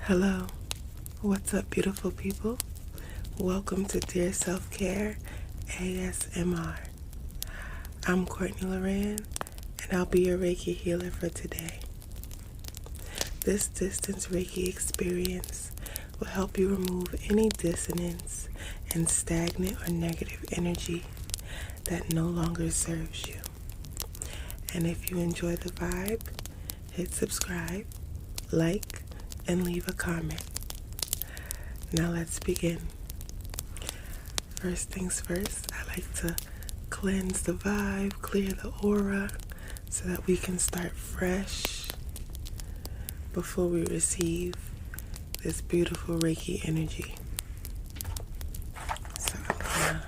Hello, what's up, beautiful people? Welcome to Dear Self-Care ASMR. I'm Courtney Lauran, and I'll be your Reiki healer for today. This distance Reiki experience will help you remove any dissonance and stagnant or negative energy that no longer serves you. And if you enjoy the vibe, hit subscribe, like, and leave a comment. Now let's begin. First things first, I like to cleanse the vibe, clear the aura, so that we can start fresh before we receive this beautiful Reiki energy. So I'm gonna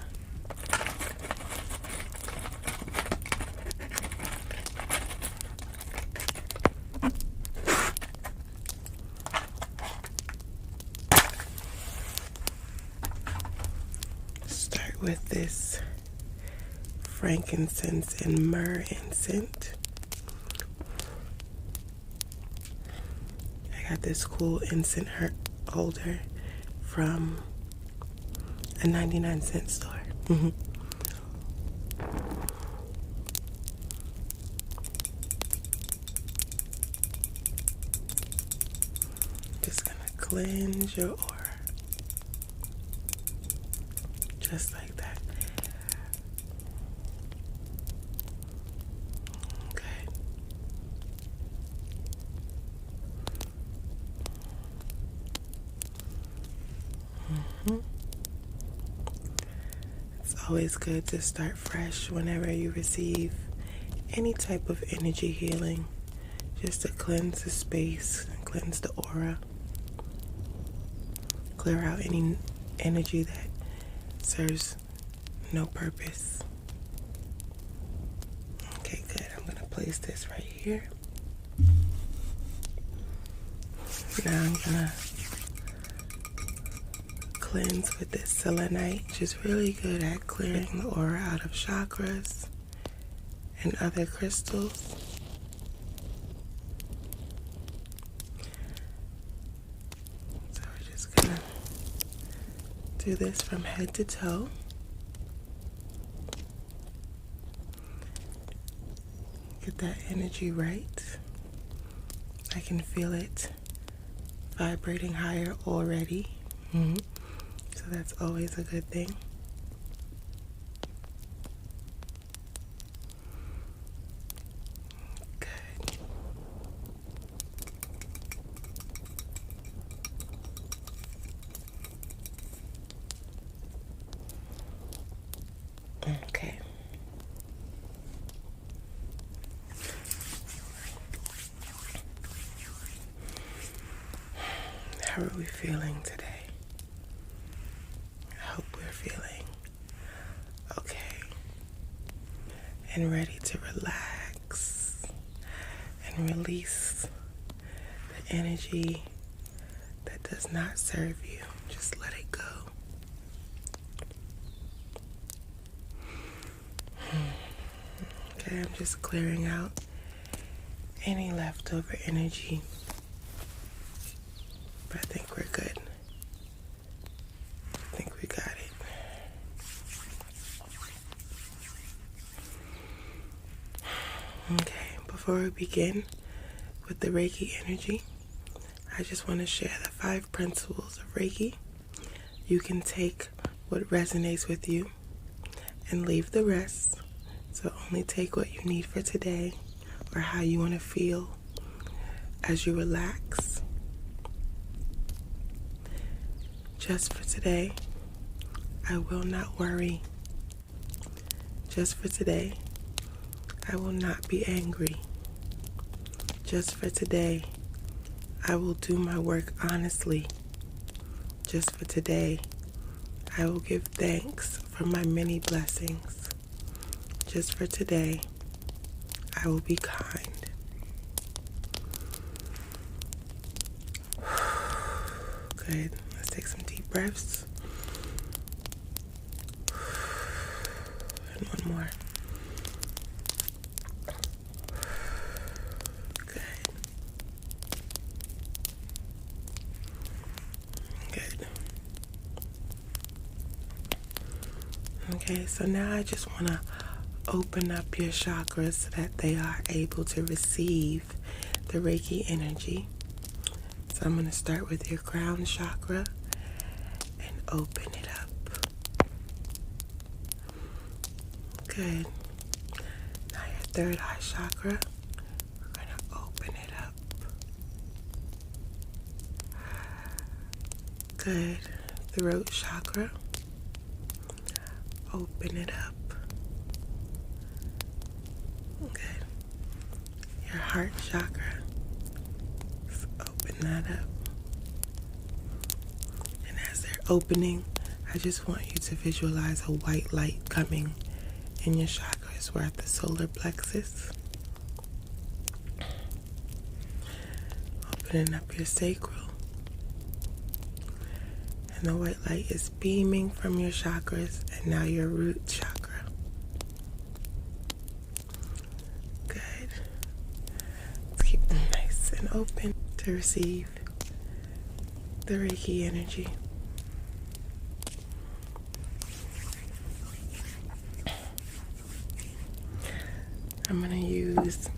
start with this frankincense and myrrh incense. I got this cool incense holder from a 99-cent store. Just gonna cleanse your aura. Just like that. Okay. It's always good to start fresh whenever you receive any type of energy healing, just to cleanse the space, cleanse the aura, clear out any energy that serves no purpose. Okay, good. I'm going to place this right here. Now I'm going to cleanse with this selenite, which is really good at clearing the aura out of chakras and other crystals. So we're just going to do this from head to toe. Get that energy right. I can feel it vibrating higher already. So that's always a good thing. Good. Okay. How are we feeling today? I hope we're feeling okay and ready to relax and release the energy that does not serve you. Just let it go. Okay, I'm just clearing out any leftover energy, but I think we're good. I think we got it. Okay, before we begin with the Reiki energy, I just want to share the 5 principles of Reiki. You can take what resonates with you and leave the rest. So only take what you need for today or how you want to feel as you relax. Just for today, I will not worry. Just for today, I will not be angry. Just for today, I will do my work honestly. Just for today, I will give thanks for my many blessings. Just for today, I will be kind. Good. Let's take some deep breaths. And one more. Good. Okay, so now I just want to open up your chakras so that they are able to receive the Reiki energy. So I'm going to start with your crown chakra and open it up. Good. Now your third eye chakra, we're going to open it up. Good. Throat chakra, open it up. Good. Your heart chakra, let's open that up. And as they're opening, I just want you to visualize a white light coming in your chakras. We're at the solar plexus. Opening up your sacral. And the white light is beaming from your chakras and now your root chakra. Good. Let's keep them nice and open to receive the Reiki energy. I'm going to use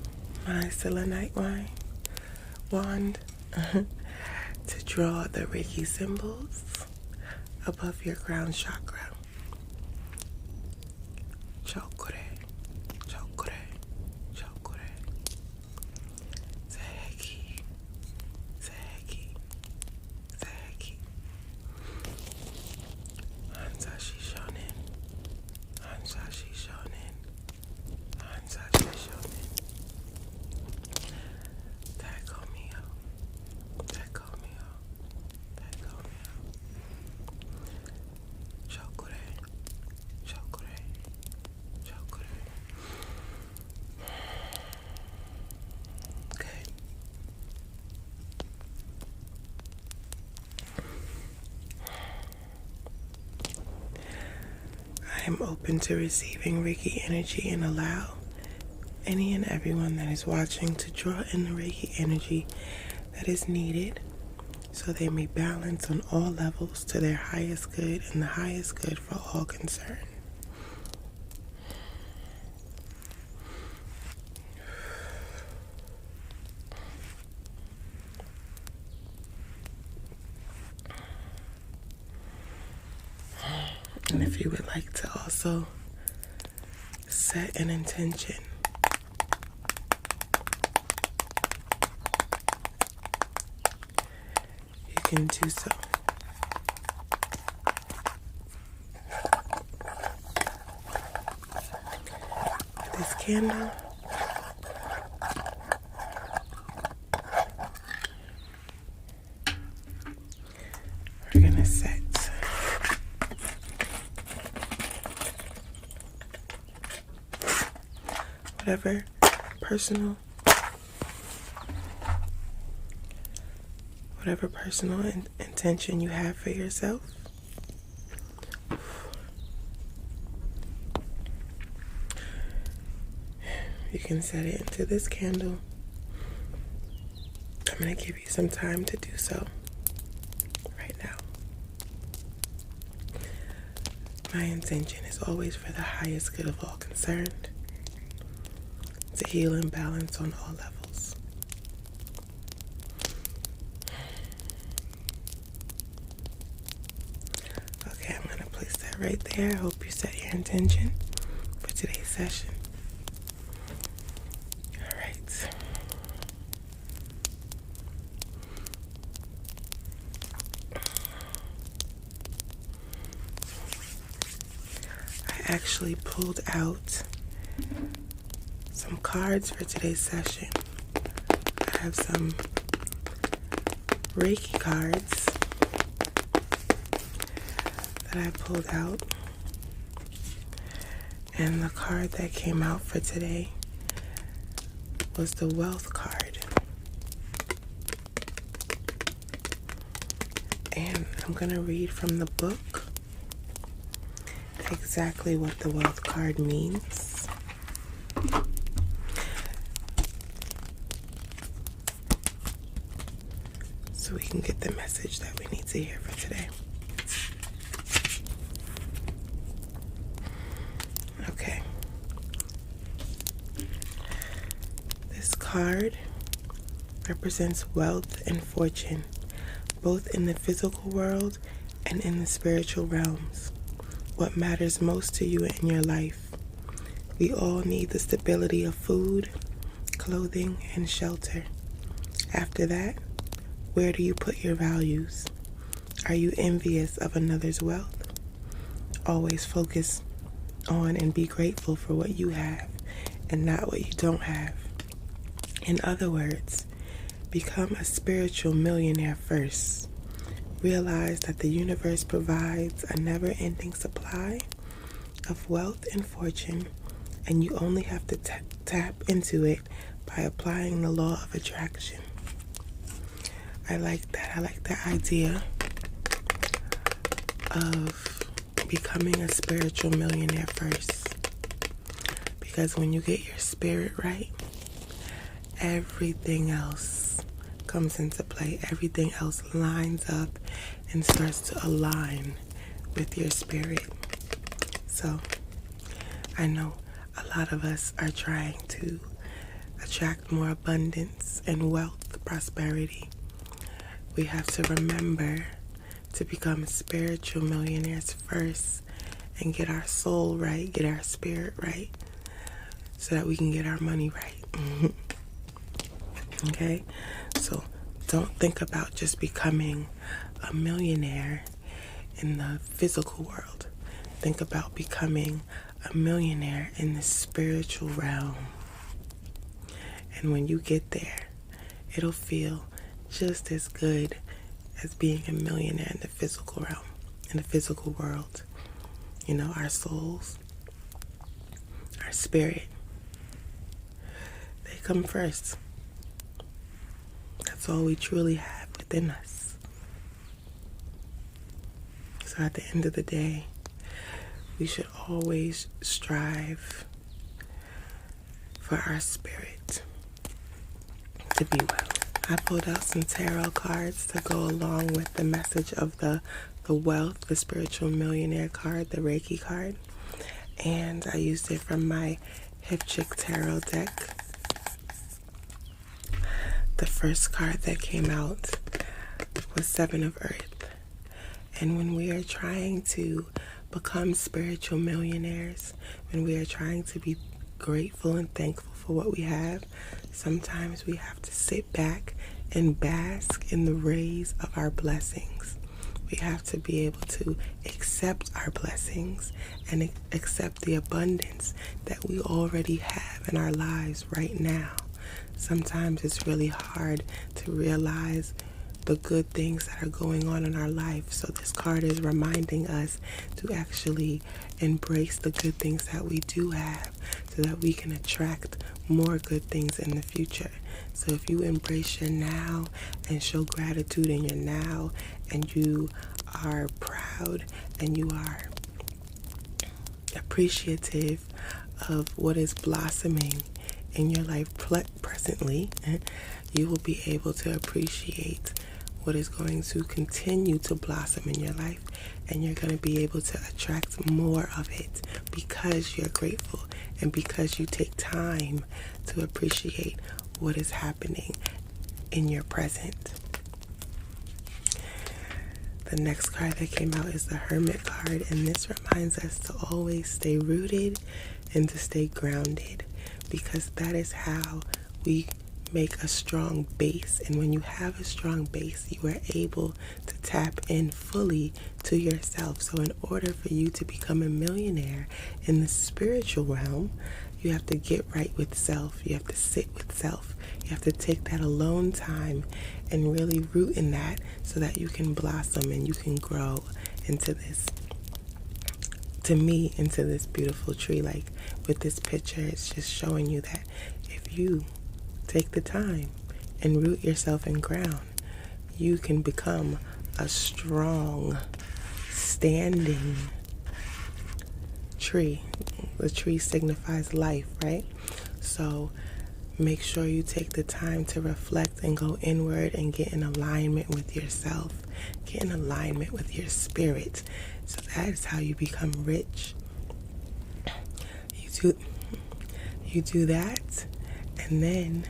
my selenite wand to draw the Reiki symbols above your crown chakra. Chakra, chakra, chakra. Seiki, seiki, seiki. Hansashi shonen, hansashi shonen, hansashi shonen. Takomio, takomio, takomio. Chakra, chakra, chakra. Okay. I am open to receiving Reiki energy and allow any and everyone that is watching to draw in the Reiki energy that is needed so they may balance on all levels to their highest good and the highest good for all concerned. And if you would like to also set an intention, you can do so. This candle, we're going to set whatever personal intention you have for yourself. You can set it into this candle. I'm going to give you some time to do so right now. My intention is always for the highest good of all concerned, to heal and balance on all levels. Okay, I'm going to place that right there. I hope you set your intention for today's session. All right. I actually pulled out some cards for today's session. I have some Reiki cards that I pulled out, and the card that came out for today was the wealth card. And I'm going to read from the book exactly what the wealth card means. So we can get the message that we need to hear for today. card represents wealth and fortune, both in the physical world and in the spiritual realms. What matters most to you in your life? We all need the stability of food, clothing, and shelter. After that, where do you put your values? Are you envious of another's wealth? Always focus on and be grateful for what you have and not what you don't have. In other words, become a spiritual millionaire first. Realize that the universe provides a never-ending supply of wealth and fortune, and you only have to tap into it by applying the law of attraction. I like that. I like the idea of becoming a spiritual millionaire first. Because when you get your spirit right, everything else comes into play. Everything else lines up and starts to align with your spirit. So I know a lot of us are trying to attract more abundance and wealth, prosperity. We have to remember to become spiritual millionaires first and get our soul right, get our spirit right, so that we can get our money right. Okay? So don't think about just becoming a millionaire in the physical world. Think about becoming a millionaire in the spiritual realm. And when you get there, it'll feel just as good as being a millionaire in the physical realm, in the physical world. You know, our souls, our spirit, they come first. That's all we truly have within us. So at the end of the day, we should always strive for our spirit to be well. I pulled out some tarot cards to go along with the message of the wealth, the spiritual millionaire card, the Reiki card. And I used it from my Hip Chick Tarot deck. The first card that came out was Seven of Earth. And when we are trying to become spiritual millionaires, when we are trying to be grateful and thankful for what we have, sometimes we have to sit back and bask in the rays of our blessings. We have to be able to accept our blessings and accept the abundance that we already have in our lives right now. Sometimes it's really hard to realize the good things that are going on in our life. So this card is reminding us to actually embrace the good things that we do have so that we can attract more good things in the future. So if you embrace your now and show gratitude in your now, and you are proud and you are appreciative of what is blossoming in your life presently, you will be able to appreciate what is going to continue to blossom in your life, and you're going to be able to attract more of it because you're grateful and because you take time to appreciate what is happening in your present. The next card that came out is the Hermit card, and this reminds us to always stay rooted and to stay grounded, because that is how we make a strong base. And when you have a strong base, you are able to tap in fully to yourself. So in order for you to become a millionaire in the spiritual realm, you have to get right with self. You have to sit with self. You have to take that alone time and really root in that so that you can blossom and you can grow into this, to me, into this beautiful tree. Like with this picture, it's just showing you that if you take the time and root yourself in ground, you can become a strong, standing tree. The tree signifies life, right? So make sure you take the time to reflect and go inward and get in alignment with yourself. Get in alignment with your spirit. So that is how you become rich. You do that, and then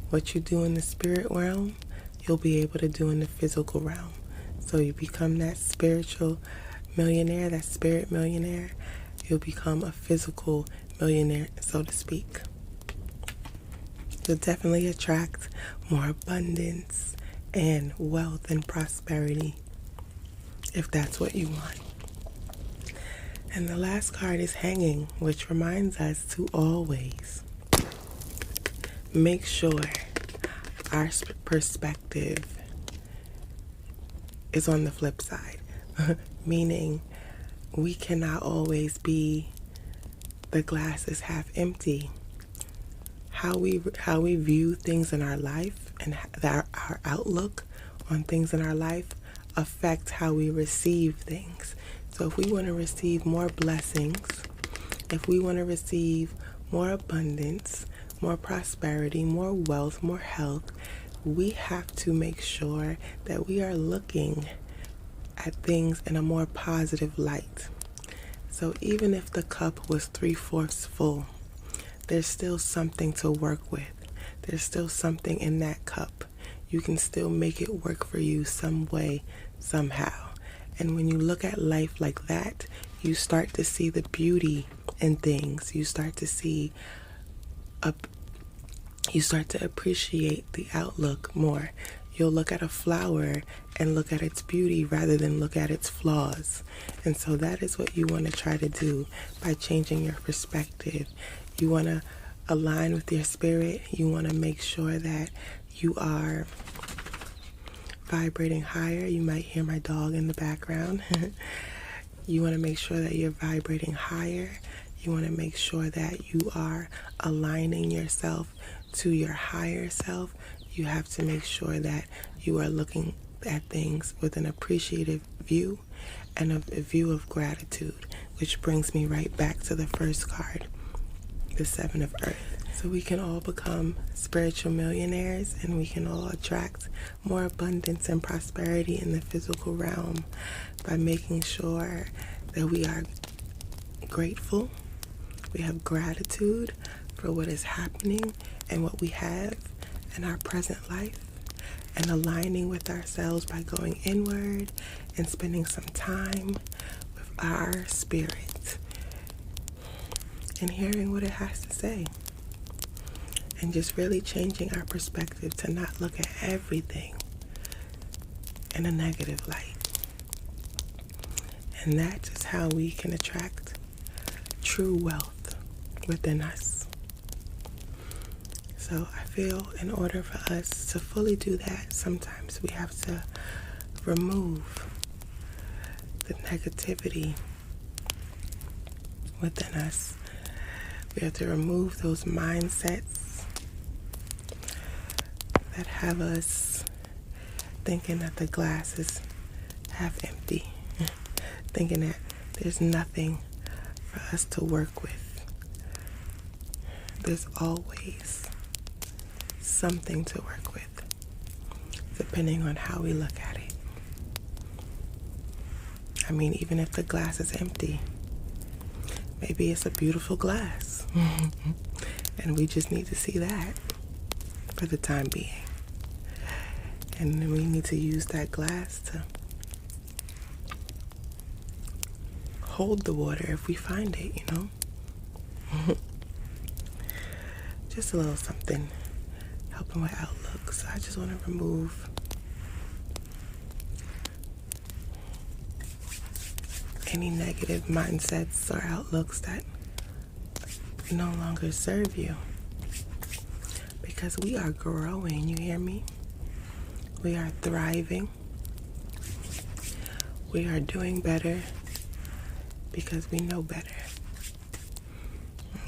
What you do in the spirit realm, you'll be able to do in the physical realm. So you become that spiritual millionaire, that spirit millionaire. You'll become a physical millionaire, so to speak. You'll definitely attract more abundance and wealth and prosperity if that's what you want. And the last card is Hanging, which reminds us to always make sure our perspective is on the flip side. Meaning we cannot always be the glass is half empty. How we view things in our life and our outlook on things in our life affect how we receive things. So if we want to receive more blessings, if we want to receive more abundance, more prosperity, more wealth, more health, we have to make sure that we are looking at things in a more positive light. So even if the cup was 3/4 full, there's still something to work with. There's still something in that cup. You can still make it work for you some way, somehow. And when you look at life like that, you start to see the beauty in things. You start to see you start to appreciate the outlook more. You'll look at a flower and look at its beauty rather than look at its flaws. And so that is what you want to try to do by changing your perspective. You want to align with your spirit. You want to make sure that you are vibrating higher. You might hear my dog in the background. You want to make sure that you're vibrating higher. You want to make sure that you are aligning yourself to your higher self. You have to make sure that you are looking at things with an appreciative view and a view of gratitude, which brings me right back to the first card, the Seven of Earth. So we can all become spiritual millionaires, and we can all attract more abundance and prosperity in the physical realm by making sure that we are grateful. We have gratitude for what is happening and what we have in our present life, and aligning with ourselves by going inward and spending some time with our spirit and hearing what it has to say, and just really changing our perspective to not look at everything in a negative light. And that is how we can attract true wealth within us. So I feel in order for us to fully do that, sometimes we have to remove the negativity within us. We have to remove those mindsets that have us thinking that the glass is half empty, thinking that there's nothing for us to work with. There's always something to work with, depending on how we look at it. I mean, even if the glass is empty, maybe it's a beautiful glass. And we just need to see that for the time being. And then we need to use that glass to hold the water if we find it, you know? Just a little something helping with outlook. So I just want to remove any negative mindsets or outlooks that no longer serve you, because we are growing. You hear me? We are thriving. We are doing better because we know better.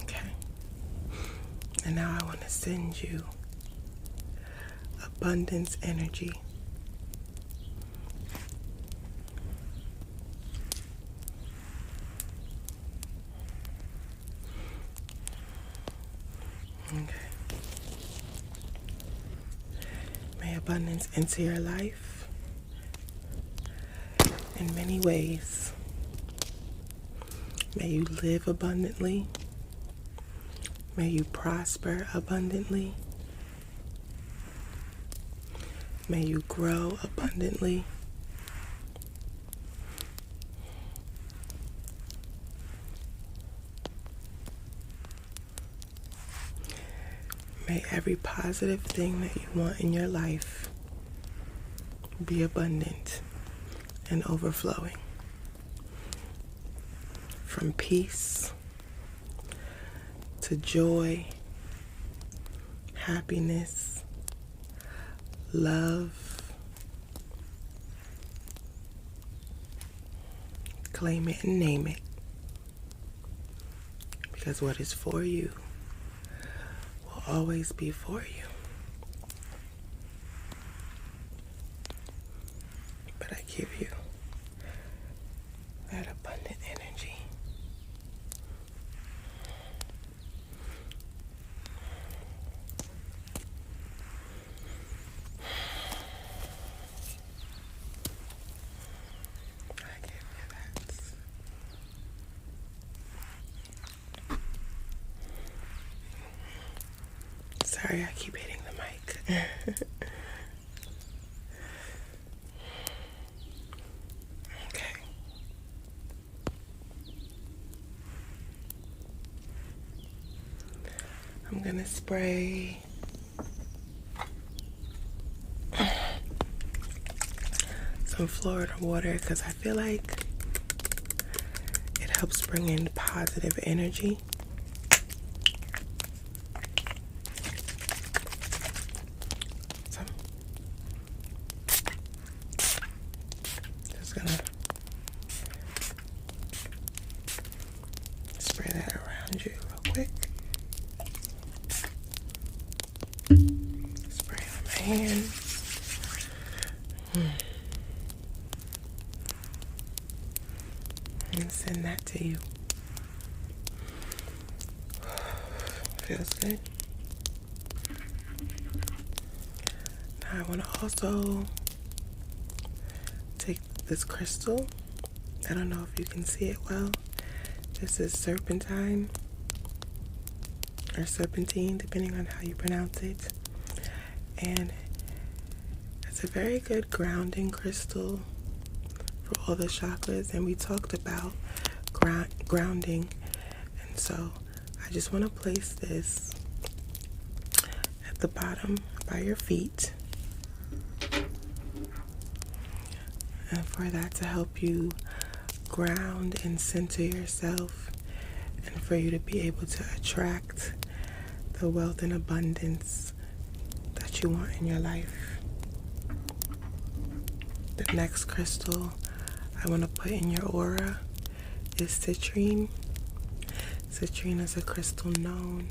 Okay. And now I want to send you abundance energy. Okay. May abundance enter your life in many ways. May you live abundantly. May you prosper abundantly. May you grow abundantly. May every positive thing that you want in your life be abundant and overflowing. From peace to joy, happiness, love. Claim it and name it. Because what is for you will always be for you. But I give you that abundant energy. I give you that. Sorry, I keep hitting the mic. Okay. I'm gonna spray some Florida water because I feel like it helps bring in positive energy. So just gonna spray that around you real quick. Spray on my hands. And send that to you. Feels good. Now I want to also take this crystal. I don't know if you can see it well. This is serpentine or serpentine, depending on how you pronounce it. And it's a very good grounding crystal for all the chakras. And we talked about grounding. And so I just want to place this at the bottom by your feet. And for that to help you ground and center yourself, and for you to be able to attract the wealth and abundance that you want in your life. The next crystal I want to put in your aura is citrine. Citrine is a crystal known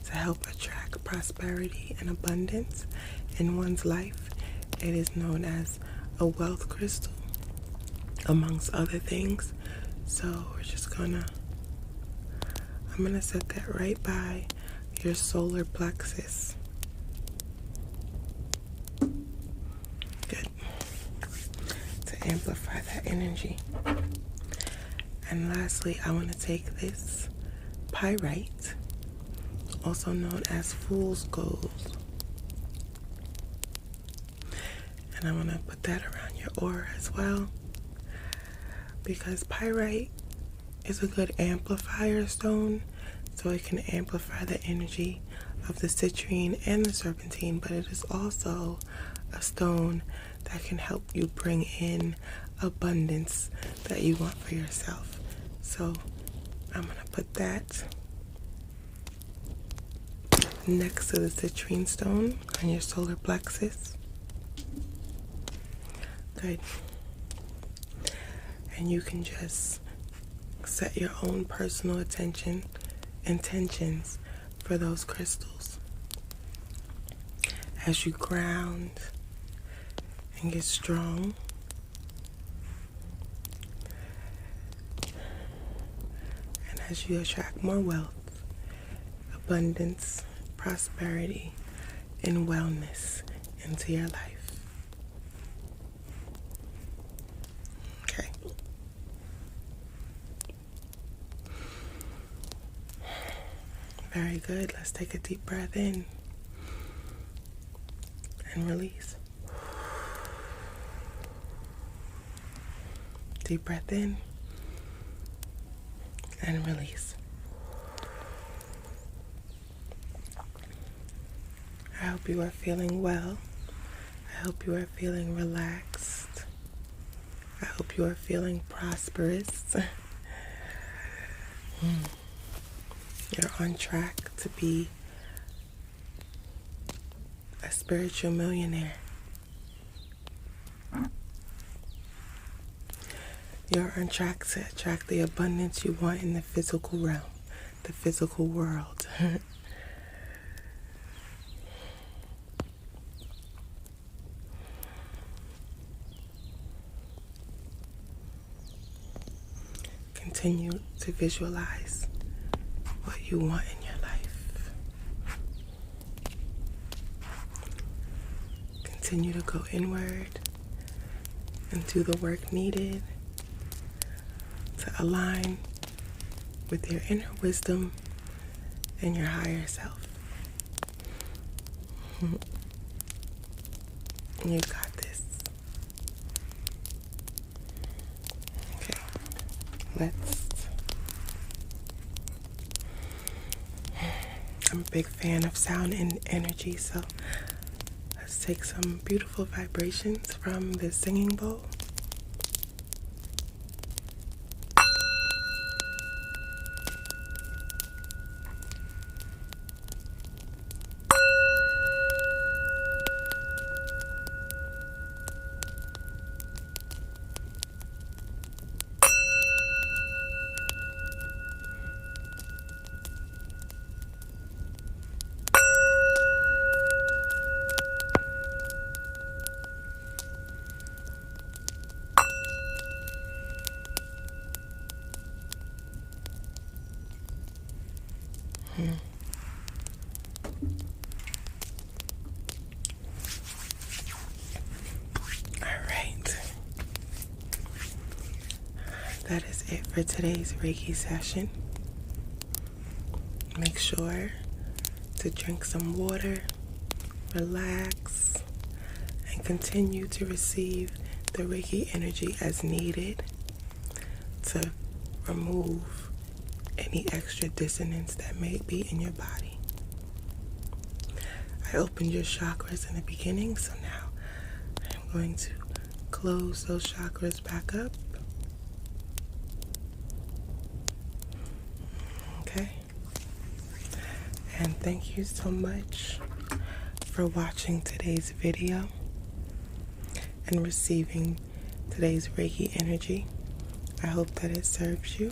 to help attract prosperity and abundance in one's life. It is known as a wealth crystal, amongst other things. So I'm gonna set that right by your solar plexus. Good. To amplify that energy. And lastly, I want to take this pyrite, also known as fool's gold, and I want to put that around your aura as well, because pyrite is a good amplifier stone, so it can amplify the energy of the citrine and the serpentine, but it is also a stone that can help you bring in abundance that you want for yourself. So I'm going to put that next to the citrine stone on your solar plexus. Good. And you can just set your own personal intentions for those crystals as you ground and get strong. And as you attract more wealth, abundance, prosperity, and wellness into your life. Okay. Very good. Let's take a deep breath in and release. deep breath in and release. I hope you are feeling well. I hope you are feeling relaxed. I hope you are feeling prosperous. You're on track to be a spiritual millionaire. You're on track to attract the abundance you want in the physical realm, the physical world. Continue to visualize what you want in your life. Continue to go inward and do the work needed to align with your inner wisdom and your higher self. You got this. Okay, I'm a big fan of sound and energy, so let's take some beautiful vibrations from the singing bowl. That is it for today's Reiki session. Make sure to drink some water, relax, and continue to receive the Reiki energy as needed to remove any extra dissonance that may be in your body. I opened your chakras in the beginning, so now I'm going to close those chakras back up. Okay? And thank you so much for watching today's video and receiving today's Reiki energy. I hope that it serves you.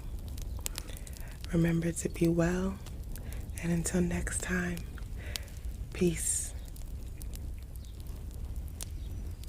Remember to be well, and until next time, peace.